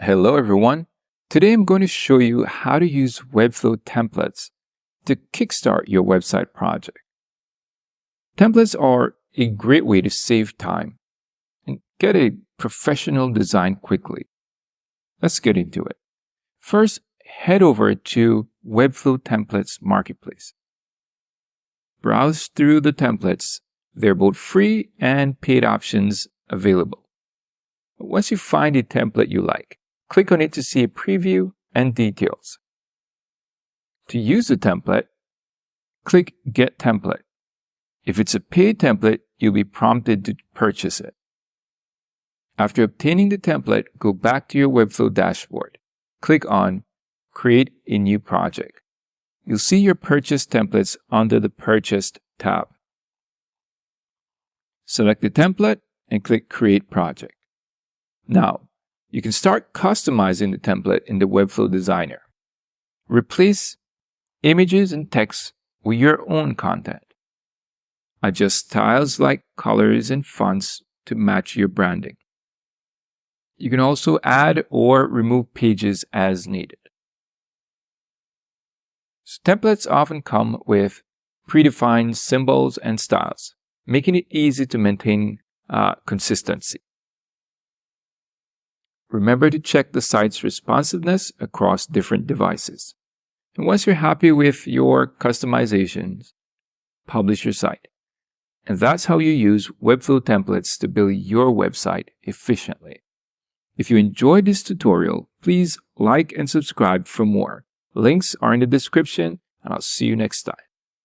Hello everyone. Today I'm going to show you how to use Webflow templates to kickstart your website project. Templates are a great way to save time and get a professional design quickly. Let's get into it. First, head over to Webflow Templates Marketplace. Browse through the templates. They're both free and paid options available. Once you find a template you like, click on it to see a preview and details. To use the template, click Get Template. If it's a paid template, you'll be prompted to purchase it. After obtaining the template, go back to your Webflow dashboard. Click on Create a New Project. You'll see your purchased templates under the Purchased tab. Select the template and click Create Project. Now, you can start customizing the template in the Webflow Designer. Replace images and text with your own content. Adjust styles like colors and fonts to match your branding. You can also add or remove pages as needed. Templates often come with predefined symbols and styles, making it easy to maintain consistency. Remember to check the site's responsiveness across different devices. And once you're happy with your customizations, publish your site. And that's how you use Webflow templates to build your website efficiently. If you enjoyed this tutorial, please like and subscribe for more. Links are in the description, and I'll see you next time.